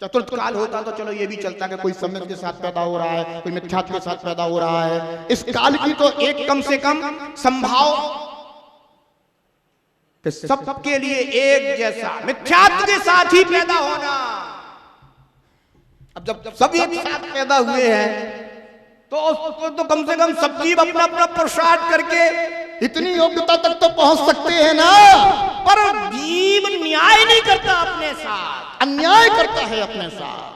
चतुर्थ काल होता तो चलो ये भी चलता कि कोई सम्यक के साथ पैदा हो रहा है, कोई मिथ्यात्व के साथ पैदा हो रहा है। इस काल की तो एक कम से कम संभाव कि सबके लिए एक जैसा मिथ्यात्व के साथ ही पैदा होना। अब जब सब एक साथ पैदा हुए हैं तो उसको तो कम से कम सब जीव अपना अपना पुरुषार्थ करके इतनी योग्यता तक तो पहुंच सकते हैं ना। पर जीव न्याय नहीं करता, अपने साथ अन्याय करता है अपने साथ।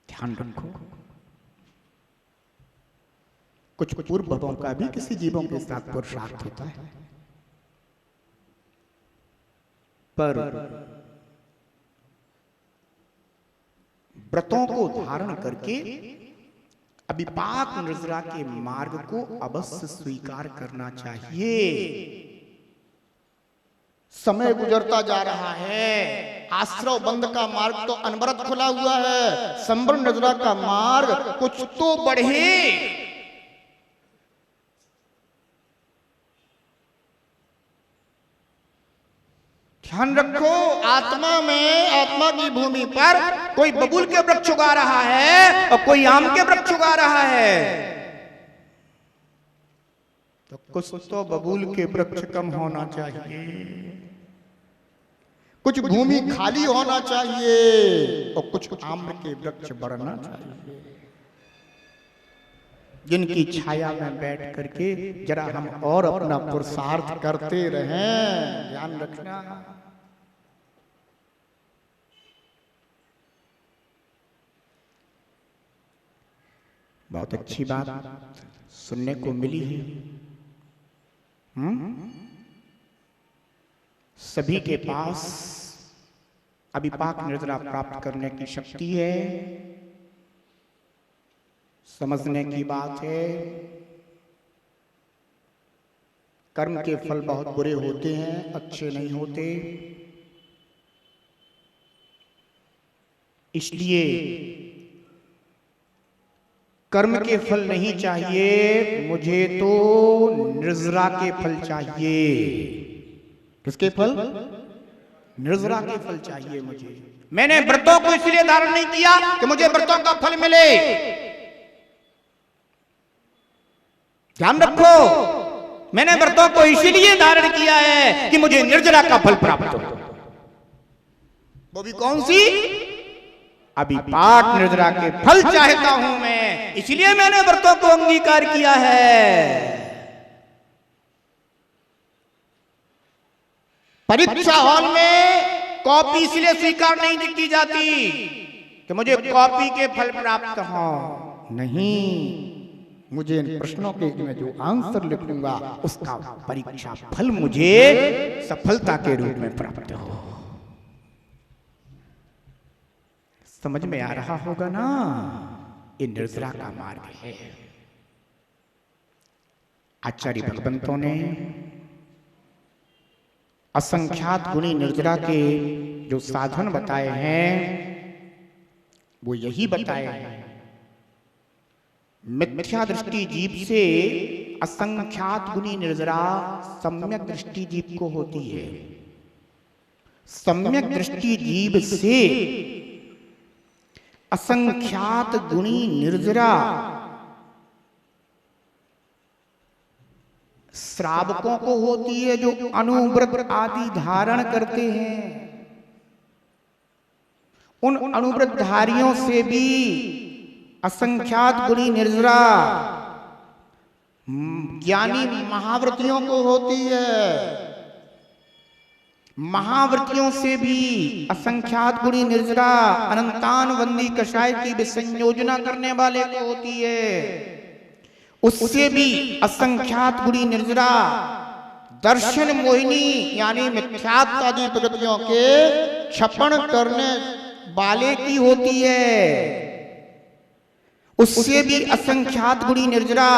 ध्यान रखो, कुछ पूर्व भवों का भी किसी जीवों के साथ पुरुषार्थ होता है, पर व्रतों को धारण करके अभिपाक निर्जरा के मार्ग को अवश्य स्वीकार करना चाहिए। समय गुजरता जा रहा है, आश्रव बंद का मार्ग तो अनवरत खुला हुआ है, संवरण निर्जरा का मार्ग कुछ तो बढ़े। ध्यान रखो, आत्मा में, आत्मा की भूमि पर कोई बबूल के वृक्ष उगा रहा है और कोई आम के वृक्ष उगा रहा है, तो कुछ तो बबूल के वृक्ष कम होना चाहिए, कुछ भूमि खाली होना चाहिए और कुछ आम के वृक्ष बढ़ना चाहिए, जिनकी छाया में बैठ करके जरा हम और अपना पुरुषार्थ करते रहें। ध्यान रखना, बहुत अच्छी बात सुनने को मिली है। सभी के पास अभिपाक निर्जरा प्राप्त करने की शक्ति है। समझने की बात है, कर्म के फल बहुत बुरे होते हैं, अच्छे नहीं होते। इसलिए कर्म के फल नहीं चाहिए, मुझे तो निर्जरा के फल चाहिए। किसके फल? निर्जरा के फल चाहिए मुझे। मैंने व्रतों को इसलिए धारण नहीं किया कि मुझे व्रतों का फल मिले। ध्यान रखो, मैंने व्रतों को इसीलिए धारण किया है कि मुझे निर्जरा का फल प्राप्त हो। वो भी कौन सी? अभिपाक निर्जरा के फल चाहता हूं मैं, इसलिए मैंने व्रतों को अंगीकार किया है। परीक्षा हॉल में कॉपी इसलिए स्वीकार नहीं की जाती कि मुझे कॉपी के फल प्राप्त हो, नहीं, मुझे इन प्रश्नों के में जो आंसर लिखूंगा उसका परीक्षा फल मुझे सफलता के रूप में प्राप्त हो। समझ में आ रहा होगा ना, ये निर्जरा का मार्ग है। आचार्य भगवंतों ने असंख्यात गुणी निर्जरा के जो साधन बताए हैं वो यही बताए हैं। मिथ्या दृष्टि जीव से असंख्यात गुणी निर्जरा सम्यक दृष्टि जीव को होती है। सम्यक दृष्टि जीव से असंख्यात गुणी निर्जरा श्रावकों को होती है, जो अनुव्रत आदि धारण करते हैं। उन अनुव्रतधारियों से भी असंख्यात गुणी निर्जरा ज्ञानी महाव्रतियों को होती है। महाव्रतियों से भी असंख्यात गुणी निर्जरा अनंतान वंदी कषाय की विसंयोजना करने वाले को होती है। उससे भी असंख्यात गुणी निर्जरा दर्शन मोहिनी यानी मिथ्यात्व आदि प्रकृतियों के क्षपण करने वाले की होती है। उससे भी असंख्यात गुणी निर्जरा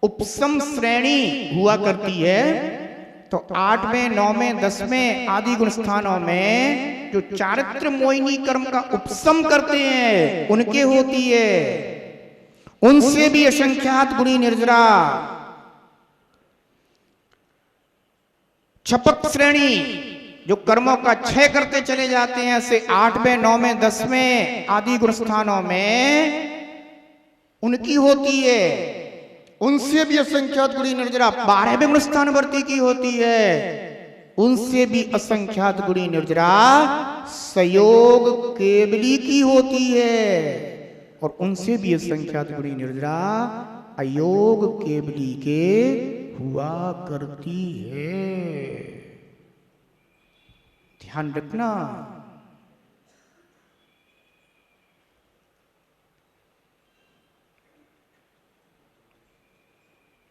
उपसम श्रेणी हुआ करती है। तो 8वें, 9वें, 10वें आदि गुण स्थानों में जो चारित्र मोहिनी कर्म का उपसम करते हैं उनके होती है। उनसे भी असंख्यात गुणी निर्जरा छपक श्रेणी जो कर्मों का क्षय करते चले जाते हैं, ऐसे 8वें 9वें 10वें आदि गुण स्थानों में उनकी होती है। उनसे भी असंख्यात गुणी निर्जरा 12वें गुण स्थानवर्ती की होती है। उनसे भी असंख्यात गुणी निर्जरा सयोग केवली की होती है। और उनसे भी असंख्यात गुणी निर्जरा अयोग केवली के हुआ करती है। ध्यान रखना।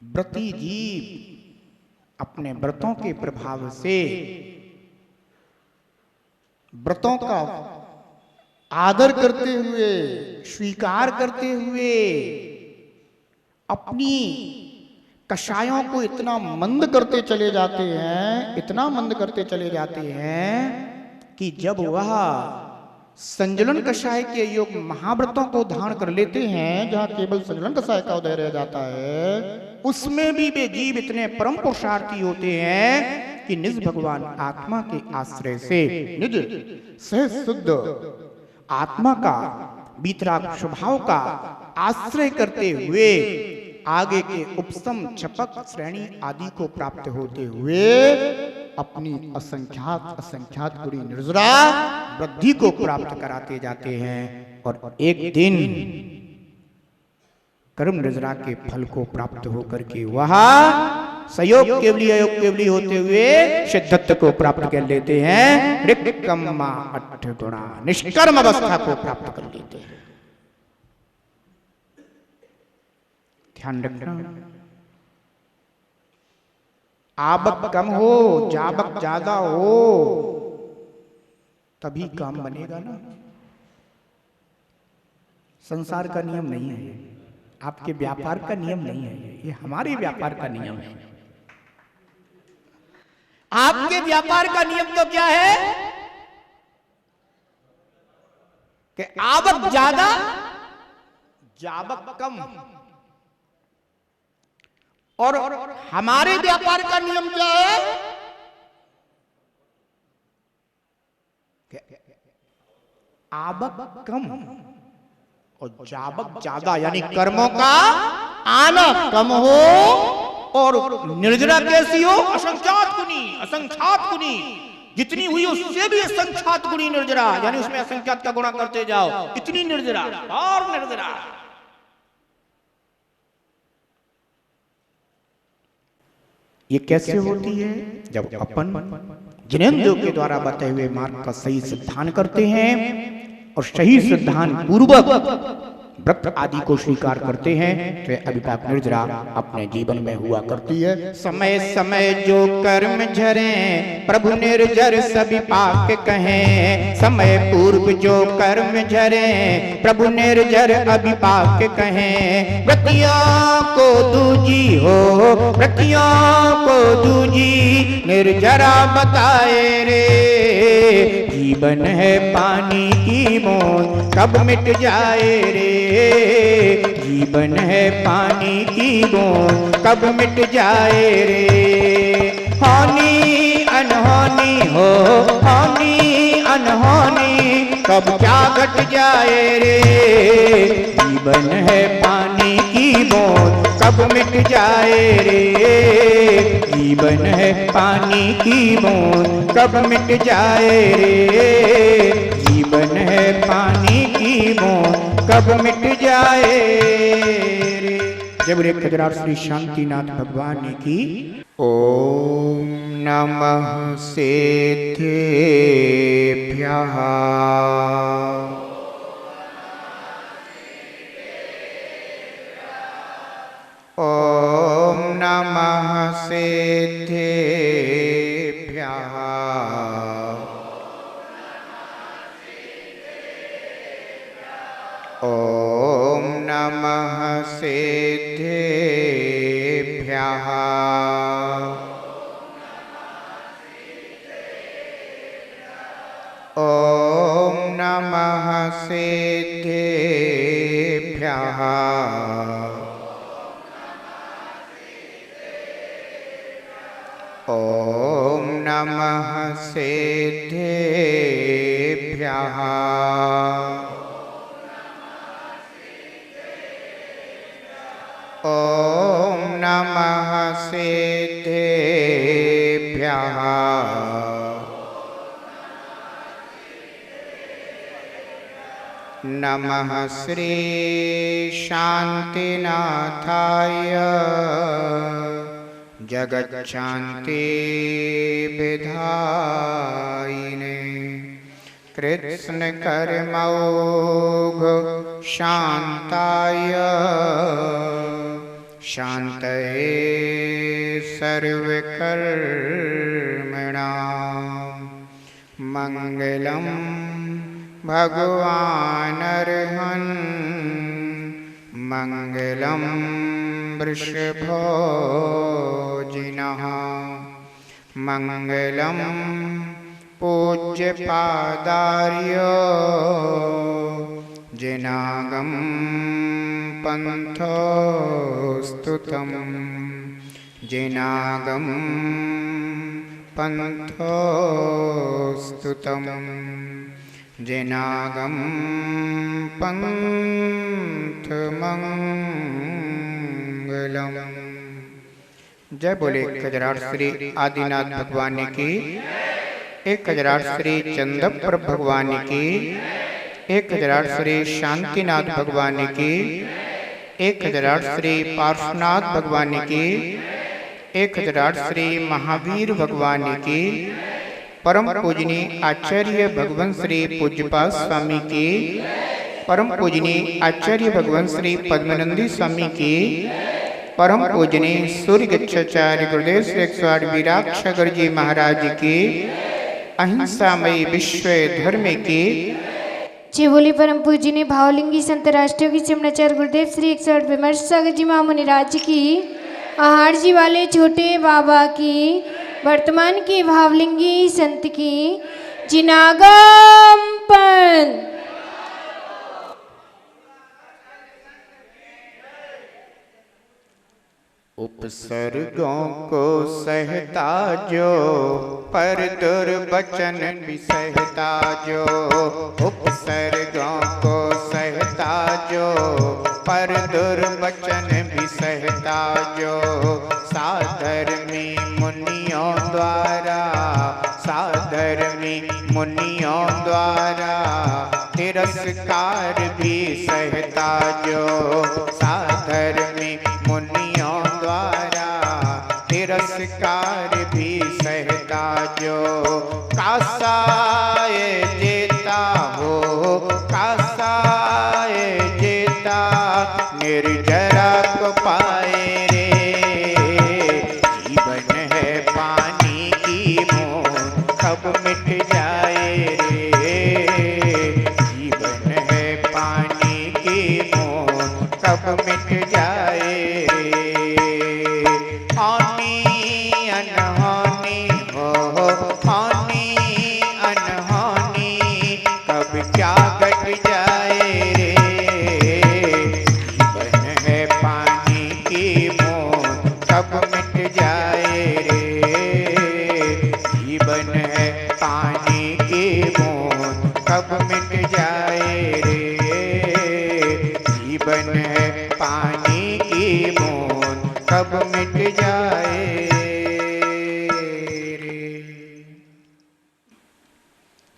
व्रती जीव अपने व्रतों के प्रभाव से व्रतों का आदर करते हुए, स्वीकार करते हुए अपनी कषायों को इतना मंद करते चले जाते हैं, इतना मंद करते चले जाते हैं कि जब वह संजलन कषाय के योग महाव्रतों को धारण कर लेते हैं, जहां केवल संजलन कषाय का उदय रह जाता है, उसमें भी वे जीव इतने परम पुरुषार्थी होते हैं कि निज भगवान आत्मा के आश्रय से, निज सहज शुद्ध आत्मा का, बीतराग स्वभाव का आश्रय करते हुए आगे के उपसम छपक श्रेणी आदि को प्राप्त होते हुए अपनी असंख्यात गुणी निर्जरा वृद्धि को प्राप्त कराते जाते हैं। और एक दिन कर्म निर्जरा के फल को प्राप्त होकर के वह सयोग केवली अयोग केवली होते हुए सिद्धत्व को प्राप्त कर लेते हैं। ऋक्कम्मा 8 गुणा निष्कर्म अवस्था को प्राप्त कर लेते हैं। ध्यान रखना। आवक कम हो, जावक ज्यादा हो, तभी काम बनेगा ना। संसार का नियम नहीं है, आपके व्यापार का नियम नहीं है, ये हमारे व्यापार का नियम है। आपके व्यापार का नियम तो क्या है कि आवक ज्यादा, जावक कम। और हमारे व्यापार का नियम क्या है कि आवक कम और जावक ज्यादा, यानी कर्मों का आना कम हो और निर्जरा कैसी हो, असंख्यात गुणी, जितनी हुई उससे भी असंख्यात गुणी निर्जरा, यानी उसमें असंख्यात का गुणा करते जाओ, इतनी निर्जरा और निर्जरा। ये कैसे होती है? जब अपन जिनेंद्रियों के द्वारा बताए हुए मार्ग का सही सिद्धांत करते हैं और सही सिद्धांत पूर्वक व्रत आदि को स्वीकार करते हैं, तो अभिपाक निर्जरा अपने जीवन में हुआ करती है। समय समय जो कर्म झरे प्रभु निर्जर सभी पाक कहें, समय पूर्व जो कर्म झरे प्रभु निर्जर अभिपाक कहें। व्रतियों को दूजी हो, व्रतियों को दूजी निर्जरा बताए रे। जीवन है पानी की बूंद कब मिट जाए रे, जीवन है पानी की बूंद कब मिट जाए रे। होनी अनहोनी हो, होनी अनहोनी कब क्या घट जाए रे। जीवन है पानी की बूंद कब मिट जाए रे, जीवन है पानी की बूंद कब मिट जाए रे। जीवन है पानी की बूंद कब मिट जाए रे। जय बोले खजरार श्री शांतिनाथ भगवान की। ओम नमः सिद्धेभ्यः। ओम नमः सिद्धेभ्यः। ओम नमः सिद्धेभ्यः। ओम नमः सिद्धेभ्यः। ॐ नमः सिद्धेभ्यः। ॐ नमः सिद्धेभ्यः। नमः श्री शांतिनाथाय जगच्छान्ति विधायिने कृष्ण कर्मौघ शान्ताय शान्तये सर्वकर्मणां मङ्गलं भगवानर्हन् मङ्गलं वृषभोजिनः मङ्गलं पूज्यपादार्य जिनागं पन्थोस्तुतं जिनागं पन्थोस्तुतं जिनागं पंथमंगलम। जय बोले खजराट श्री आदिनाथ भगवान की, एक खजराट श्री चंदपुर भगवान की, एक खजराट श्री शांतिनाथ भगवान की, एक खजराट श्री पार्श्वनाथ भगवान की, एक खजराट श्री महावीर भगवान की, परम पूजनीय आचार्य भगवान श्री पूज्यपाद स्वामी की, परम पूजनीय आचार्य भगवान श्री पद्मनंदी स्वामी की, परम पूजनीय सूर्य गच्छाचार्य गुरुदेव श्री 108 वीराक्षगर जी महाराज की, अहिंसामयी विश्व धर्म की। जय बोले परम पूजनीय भावलिंगी संत राष्ट्रीय की चमनाचार्य गुरुदेव श्री 108 विमर्श सागर जी महामुनि राज की, आहार जी वाले छोटे बाबा की, वर्तमान के भावलिंगी संत की, जिनागम पंथ। उपसर्गों को सहता जो पर दुर्वचन भी सहता जो, उपसर्गों को सहता जो पर दुर्वचन भी सहता जो, साधर्मी मुनियों द्वारा साधर्मी मुनियों द्वारा तिरस्कार भी सहता जो, साधर्मी मुनियों द्वारा तिरस्कार भी सहता जो, कासाए जेता हो कासाए जेता निर्जरा को पाए रे, जीवन है पानी की बूंद कब मिट जाए रे, जीवन है पानी की बूंद कब मिट जाए रे, हानि अनहानि हो हानि अनहानि कब क्या घट जाए रे, जीवन है पानी की बूंद कब मिट जाए रे, जीवन है पानी की बूंद कब मिट जाए रे, जीवन है पानी की बूंद कब मिट जाए रे।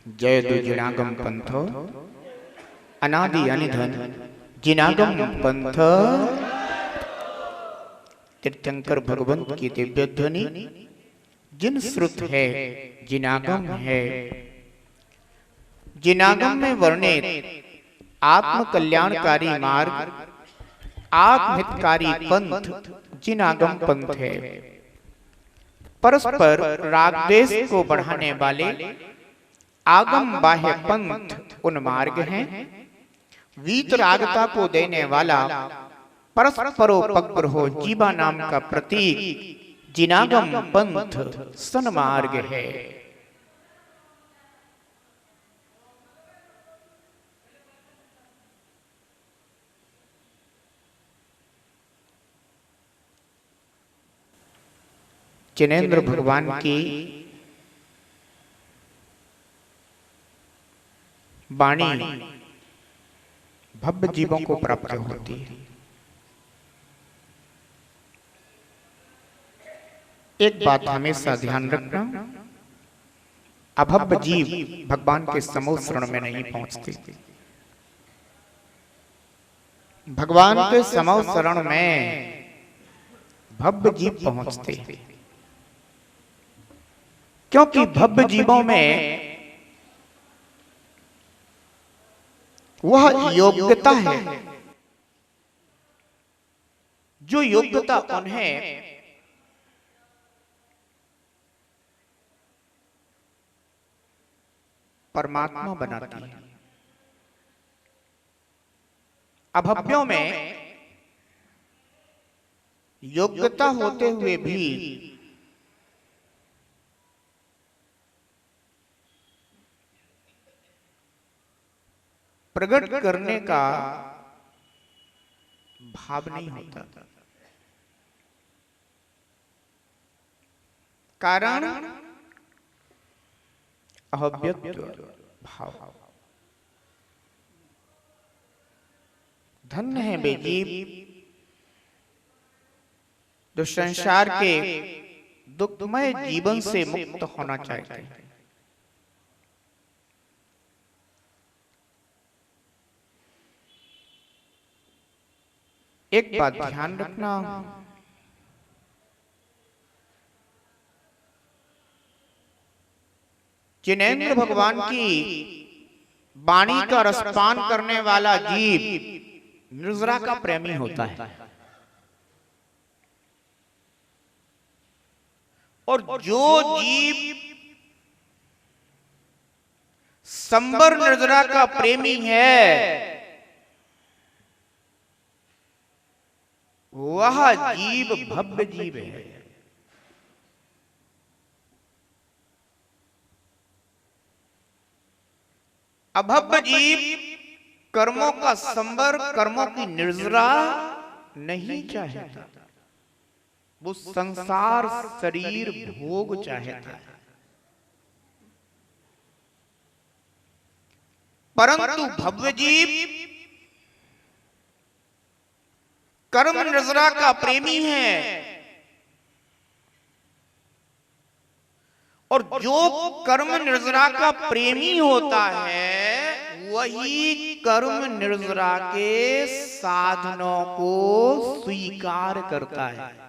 जय दु जिनागम पंथो अनादि अनिधन जिनागम पंथ। तीर्थंकर भगवंत की दिव्य ध्वनि जिन श्रुत है जिनागम है, जिनागम में वर्णित आत्म कल्याणकारी मार्ग आत्महितकारी पंथ जिनागम पंथ है। परस्पर राग द्वेष को बढ़ाने वाले आगम बाह्य पंथ उन मार्ग हैं। वीतरागता को देने वाला परस्परोपग्र हो जीवा नाम का प्रतीक जिनागम पंथ सन्मार्ग है। जिनेंद्र भगवान की वाणी भव्य जीवों को प्राप्त होती है। एक बात हमेशा ध्यान रखना, अभव्य जीव भगवान के समूह शरण में नहीं पहुंचते। भगवान के समूह शरण में भव्य जीव पहुंचते, क्योंकि भव्य जीवों में वह योग्यता है जो योग्यता उन्हें परमात्मा बनाती है। अभव्यों में योग्यता होते हुए भी प्रकट करने का भाव नहीं होता। कारण अभव्यत्व भाव। धन्य है वे जीव जो संसार के दुखमय जीवन से मुक्त होना चाहते हैं। एक बात ध्यान रखना, जिनेंद्र भगवान की वाणी का रसपान करने वाला जीव निर्जरा का प्रेमी होता है, और जो जीव संबर निर्जरा का प्रेमी है वह जीव भव्य जीव है। अभव्य जीव कर्मों का संबर, कर्मों की निर्जरा नहीं चाहता, वो संसार शरीर भोग चाहता है। परंतु भव्य जीव कर्म निर्जरा का प्रेमी है, और जो कर्म निर्जरा का प्रेमी होता है वही कर्म निर्जरा के साधनों को स्वीकार करता है।